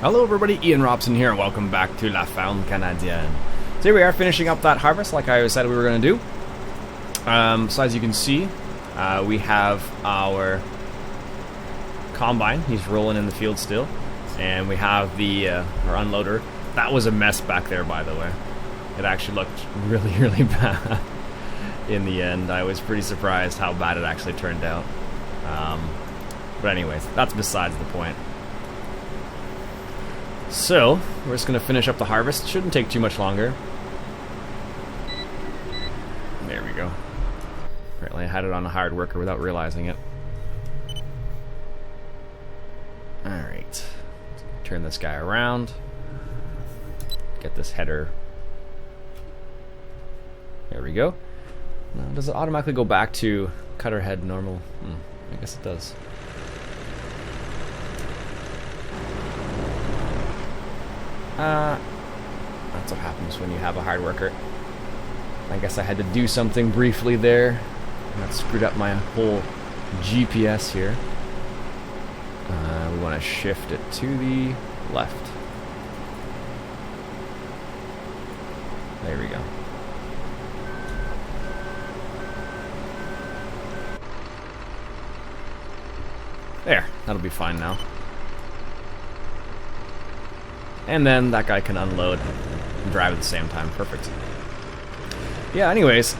Hello everybody, Iain Robson here, and welcome back to La Ferme Canadienne. So here we are finishing up that harvest like I said we were going to do. So as you can see, we have our combine. He's rolling in the field still. And we have the our unloader. That was a mess back there, by the way. It actually looked really, really bad in the end. I was pretty surprised how bad it actually turned out. But anyways, that's besides the point. So, we're just going to finish up the harvest. Shouldn't take too much longer. There we go. Apparently I had it on a hard worker without realizing it. Alright. Turn this guy around. Get this header. There we go. Now, does it automatically go back to cutter head normal? I guess it does. That's what happens when you have a hard worker. I guess I had to do something briefly there. That screwed up my whole GPS here. We want to shift it to the left. There we go. There, that'll be fine now. And then that guy can unload and drive at the same time. Perfect. Yeah, anyways,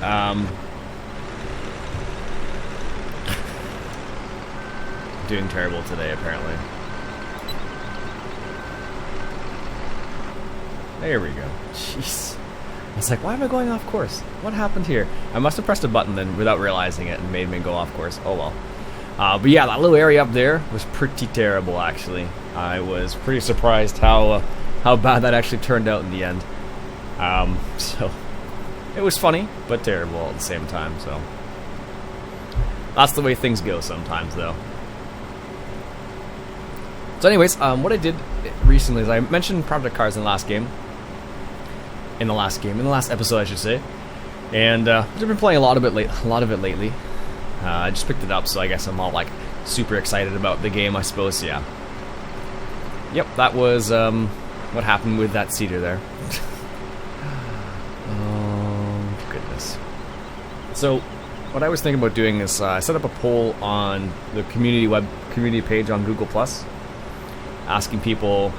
doing terrible today, apparently. There we go. Jeez. I was like, why am I going off course? What happened here? I must have pressed a button then without realizing it and made me go off course. Oh well. But yeah, that little area up there was pretty terrible, actually. I was pretty surprised how bad that actually turned out in the end. So it was funny, but terrible at the same time. So that's the way things go sometimes, though. So, anyways, what I did recently is I mentioned project cars in the last game. In the last episode, I should say. And I've been playing a lot of it lately. I just picked it up, so I guess I'm all like super excited about the game, I suppose. Yeah. Yep, that was what happened with that cedar there. Oh goodness. So what I was thinking about doing is I set up a poll on the community page on Google Plus, asking people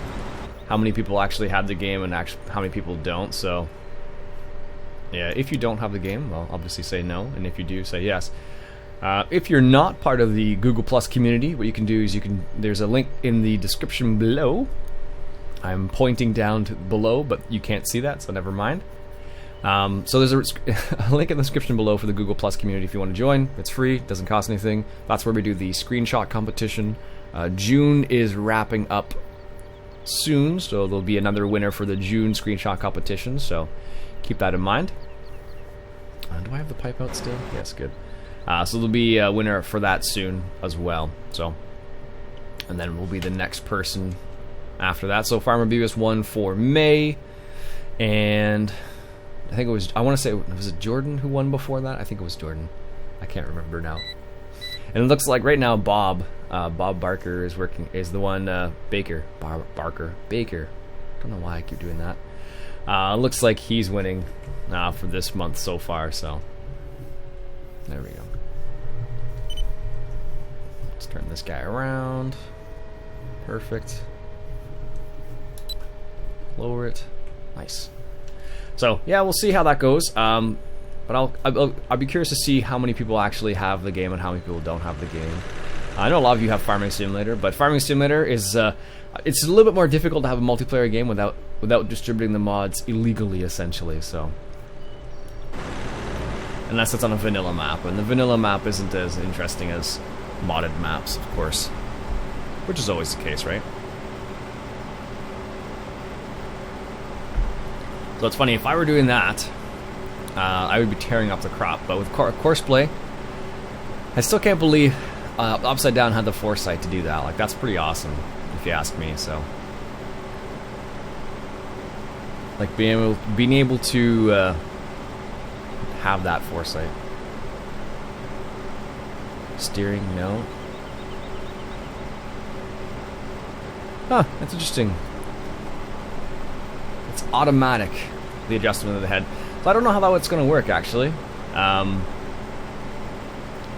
how many people actually have the game and how many people don't. So yeah, if you don't have the game, well, obviously say no, and if you do, say yes. If you're not part of the Google Plus community, what you can do is there's a link in the description below. I'm pointing down to below, but you can't see that, so never mind. So there's a link in the description below for the Google Plus community if you want to join. It's free, doesn't cost anything. That's where we do the screenshot competition. June is wrapping up soon, so there'll be another winner for the June screenshot competition, so keep that in mind. Do I have the pipe out still? Yes, good. So there'll be a winner for that soon as well. So, and then we'll be the next person after that. So Farmer Beavis won for May, and I think it was, I want to say, was it Jordan who won before that? I think it was Jordan. I can't remember now. And it looks like right now Bob Barker is the one, Baker. Don't know why I keep doing that. Looks like he's winning for this month so far, so there we go. Let's turn this guy around. Perfect. Lower it. Nice. So yeah, we'll see how that goes. But I'll be curious to see how many people actually have the game and how many people don't have the game. I know a lot of you have Farming Simulator, but Farming Simulator is it's a little bit more difficult to have a multiplayer game without distributing the mods illegally, essentially. So, unless it's on a vanilla map, and the vanilla map isn't as interesting as modded maps, of course, which is always the case, right? So it's funny, if I were doing that, I would be tearing up the crop. But with Courseplay, I still can't believe Upside Down had the foresight to do that. Like, that's pretty awesome, if you ask me. So, like being able to have that foresight. Steering, no. Huh, that's interesting. It's automatic, the adjustment of the head. So I don't know how that's going to work, actually.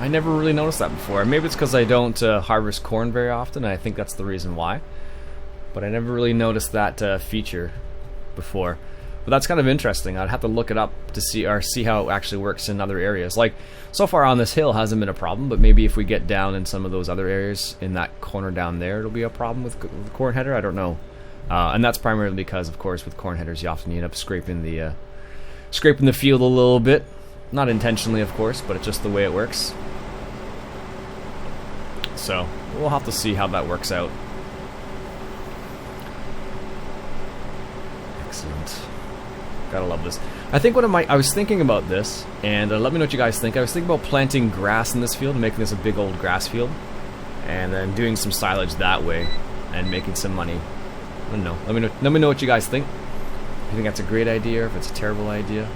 I never really noticed that before. Maybe it's because I don't harvest corn very often, and I think that's the reason why. But I never really noticed that feature before. But that's kind of interesting. I'd have to look it up to see how it actually works in other areas. Like, so far on this hill hasn't been a problem, but maybe if we get down in some of those other areas, in that corner down there, it'll be a problem with the corn header. I don't know. And that's primarily because, of course, with corn headers, you often end up scraping the field a little bit. Not intentionally, of course, but it's just the way it works. So, we'll have to see how that works out. Excellent. Gotta love this. I think I was thinking about this, and let me know what you guys think. I was thinking about planting grass in this field and making this a big old grass field, and then doing some silage that way and making some money. I don't know. Let me know what you guys think. If you think that's a great idea or if it's a terrible idea.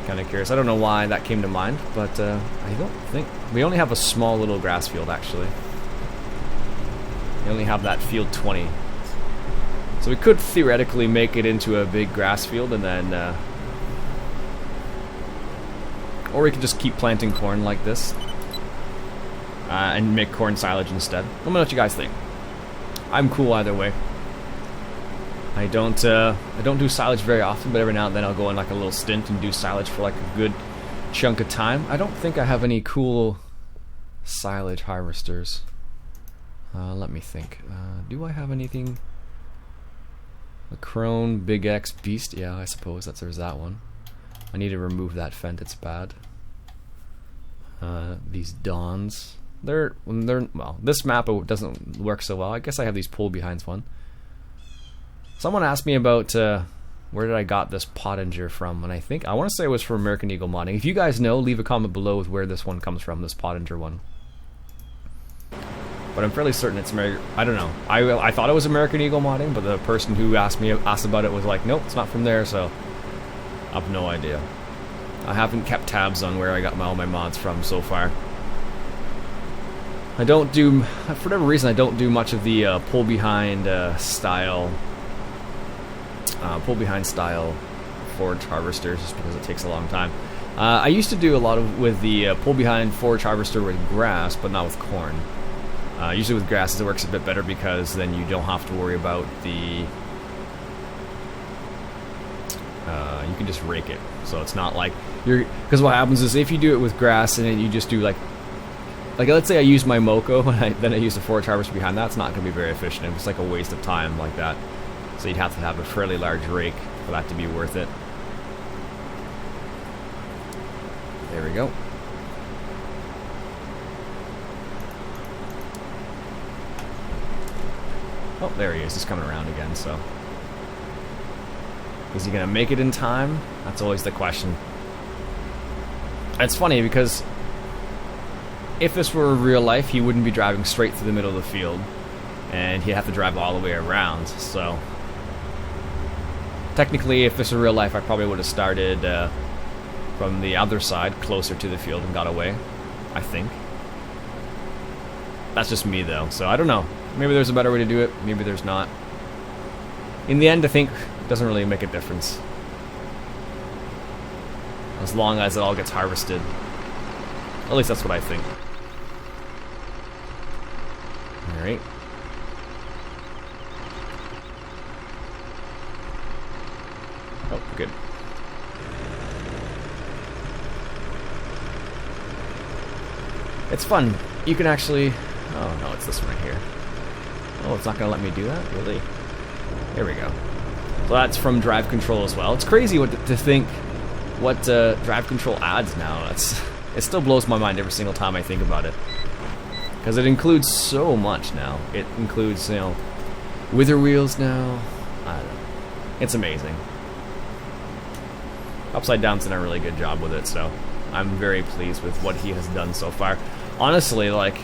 Kind of curious. I don't know why that came to mind, but I don't think we only have a small little grass field, actually. We only have that field 20. So we could theoretically make it into a big grass field, and then or we could just keep planting corn like this and make corn silage instead. Let me know what you guys think. I'm cool either way. I don't do silage very often, but every now and then I'll go on like a little stint and do silage for like a good chunk of time. I don't think I have any cool silage harvesters. Let me think. Do I have anything? A crone, big X, beast. Yeah, I suppose there's that one. I need to remove that fent. It's bad. These dawns. Well, this map doesn't work so well. I guess I have these pull behinds one. Someone asked me about where did I got this Pottinger from, and I want to say it was from American Eagle Modding. If you guys know, leave a comment below with where this one comes from, this Pottinger one. But I'm fairly certain it's I don't know. I thought it was American Eagle Modding, but the person who asked about it was like, nope, it's not from there, so I have no idea. I haven't kept tabs on where I got all my mods from so far. I don't do, for whatever reason, I don't do much of the pull behind style forage harvesters, just because it takes a long time. I used to do a lot with the pull behind forage harvester with grass, but not with corn. Usually with grass it works a bit better because then you don't have to worry about the you can just rake it, so it's not like because what happens is if you do it with grass and then you just do like let's say I use my Moco and then I use the forage harvester behind that, it's not going to be very efficient. It's like a waste of time like that, so you'd have to have a fairly large rake for that to be worth it. There we go. Oh, there he is. He's coming around again, so. Is he going to make it in time? That's always the question. It's funny because if this were real life, he wouldn't be driving straight through the middle of the field, and he'd have to drive all the way around, so. Technically, if this were real life, I probably would have started from the other side, closer to the field, and got away, I think. That's just me, though, so I don't know. Maybe there's a better way to do it, maybe there's not. In the end, I think it doesn't really make a difference. As long as it all gets harvested. At least that's what I think. Alright. Oh, good. It's fun. You can actually... Oh, no, it's this one right here. Oh, it's not going to let me do that? Really? There we go. So that's from Drive Control as well. It's crazy to think what Drive Control adds now. It still blows my mind every single time I think about it. Because it includes so much now. It includes, you know, wither wheels now. I don't know. It's amazing. Upside Down's done a really good job with it, so I'm very pleased with what he has done so far. Honestly, like,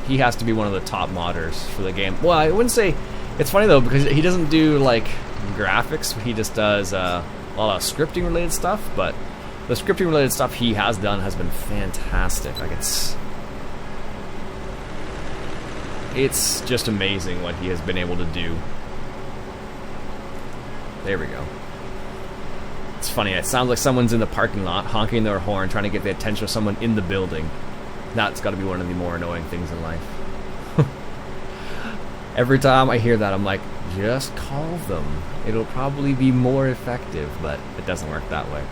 he has to be one of the top modders for the game. Well, I wouldn't say... It's funny, though, because he doesn't do, like, graphics. He just does a lot of scripting-related stuff, but the scripting-related stuff he has done has been fantastic. Like, It's just amazing what he has been able to do. There we go. It's funny, it sounds like someone's in the parking lot honking their horn trying to get the attention of someone in the building. That's got to be one of the more annoying things in life. Every time I hear that, I'm like, just call them. It'll probably be more effective, but it doesn't work that way.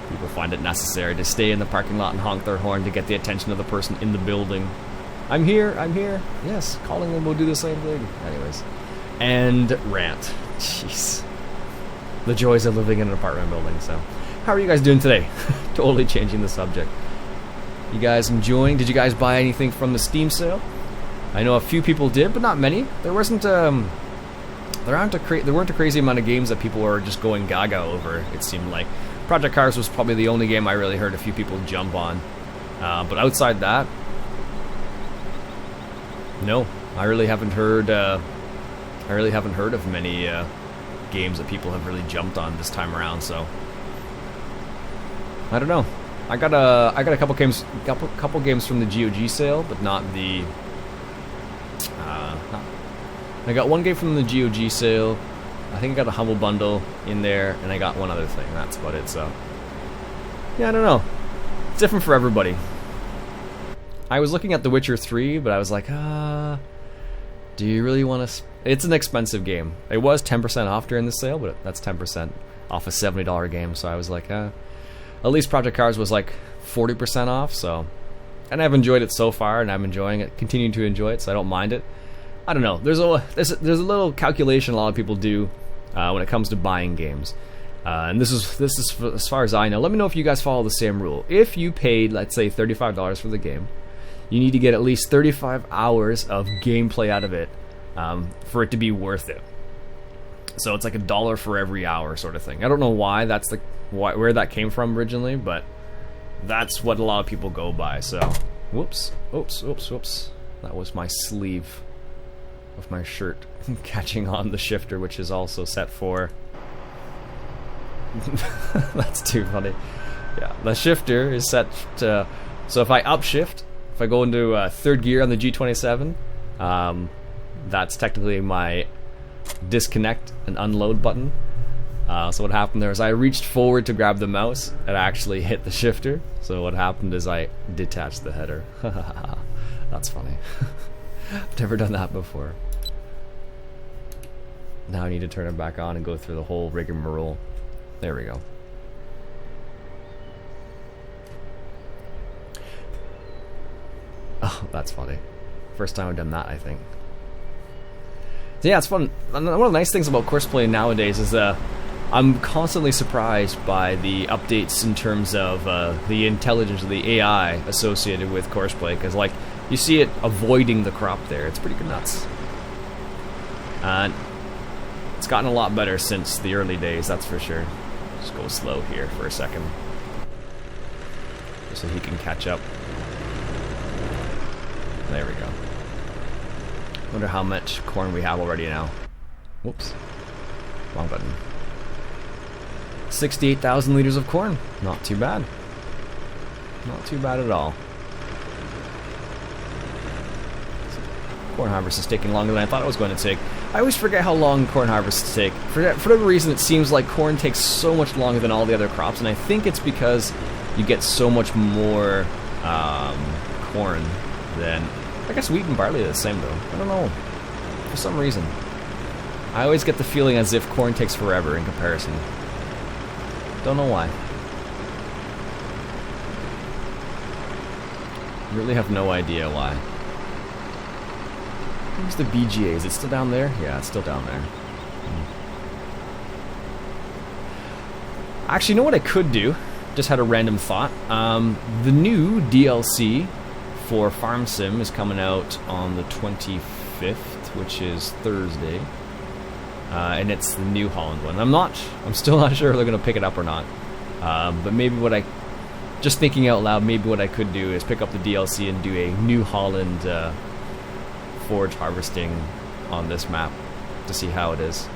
People find it necessary to stay in the parking lot and honk their horn to get the attention of the person in the building. I'm here, I'm here. Yes, calling them will do the same thing. Anyways. And rant. Jeez. The joys of living in an apartment building, so. How are you guys doing today? Totally changing the subject. You guys enjoying? Did you guys buy anything from the Steam sale? I know a few people did, but not many. There wasn't there weren't a crazy amount of games that people were just going gaga over, it seemed like. Project Cars was probably the only game I really heard a few people jump on. But outside that, no, I really haven't heard of many games that people have really jumped on this time around. So I don't know. I got a couple games from the GOG sale, but not the. I got one game from the GOG sale. I think I got a Humble Bundle in there, and I got one other thing. That's about it. So yeah, I don't know. It's different for everybody. I was looking at The Witcher 3, but I was like, do you really want to? It's an expensive game. It was 10% off during the sale, but that's 10% off a $70 game. So I was like, at least Project Cars was like 40% off. So, and I've enjoyed it so far, and I'm enjoying it, continuing to enjoy it. So I don't mind it. I don't know. There's a little calculation a lot of people do when it comes to buying games, and this is as far as I know. Let me know if you guys follow the same rule. If you paid, let's say, $35 for the game, you need to get at least 35 hours of gameplay out of it for it to be worth it. So it's like $1 for every hour, sort of thing. I don't know why that's where that came from originally, but that's what a lot of people go by. So, whoops. That was my sleeve of my shirt catching on the shifter, which is also set for. That's too funny. Yeah, the shifter is set to. So if I upshift, if I go into third gear on the G27, that's technically my disconnect and unload button. So what happened there is I reached forward to grab the mouse and actually hit the shifter. So what happened is I detached the header. That's funny. I've never done that before. Now I need to turn it back on and go through the whole rigmarole. There we go. Oh, that's funny. First time I've done that, I think. So yeah, it's fun. One of the nice things about Courseplay nowadays is I'm constantly surprised by the updates in terms of the intelligence of the AI associated with Courseplay, because like you see it avoiding the crop there. It's pretty good nuts. And it's gotten a lot better since the early days, that's for sure. Just go slow here for a second, just so he can catch up. There we go. Wonder how much corn we have already now. Whoops. Wrong button. 68,000 liters of corn. Not too bad. Not too bad at all. Corn harvest is taking longer than I thought it was going to take. I always forget how long corn harvests take. For whatever reason, it seems like corn takes so much longer than all the other crops, and I think it's because you get so much more corn than... I guess wheat and barley are the same, though. I don't know. For some reason. I always get the feeling as if corn takes forever in comparison. Don't know why. Really have no idea why. Where's the BGA? Is it still down there? Yeah, it's still down there. Actually, you know what I could do? Just had a random thought. The new DLC for Farm Sim is coming out on the 25th, which is Thursday. And it's the New Holland one. I'm still not sure if they're going to pick it up or not. But maybe just thinking out loud, maybe what I could do is pick up the DLC and do a New Holland forage harvesting on this map to see how it is.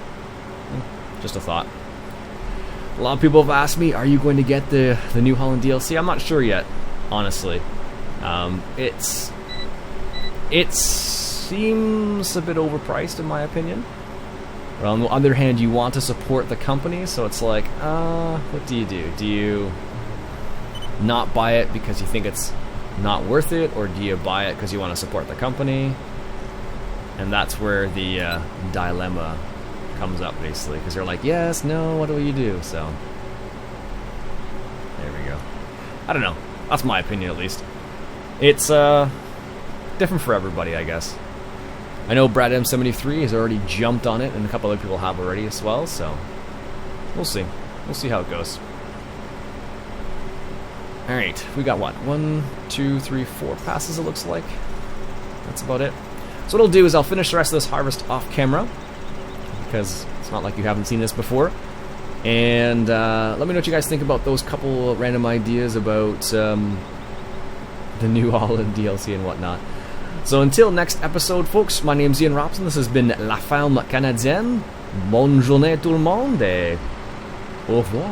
Just a thought. A lot of people have asked me, are you going to get the New Holland DLC? I'm not sure yet, honestly. It's seems a bit overpriced in my opinion. But on the other hand, you want to support the company, so it's like, what do? Do you not buy it because you think it's not worth it, or do you buy it because you want to support the company? And that's where the dilemma comes up, basically, because they're like, yes, no, what do you do? So there we go. I don't know. That's my opinion, at least. It's different for everybody, I guess. I know Brad M73 has already jumped on it, and a couple other people have already as well, so we'll see. We'll see how it goes. Alright, we got what? 1, 2, 3, 4 passes, it looks like. That's about it. So what I'll do is I'll finish the rest of this harvest off camera, because it's not like you haven't seen this before. And let me know what you guys think about those couple random ideas about the New Holland DLC and whatnot. So until next episode, folks, my name's Iain Robson. This has been La Ferme Canadienne. Bonne journée tout le monde et au revoir.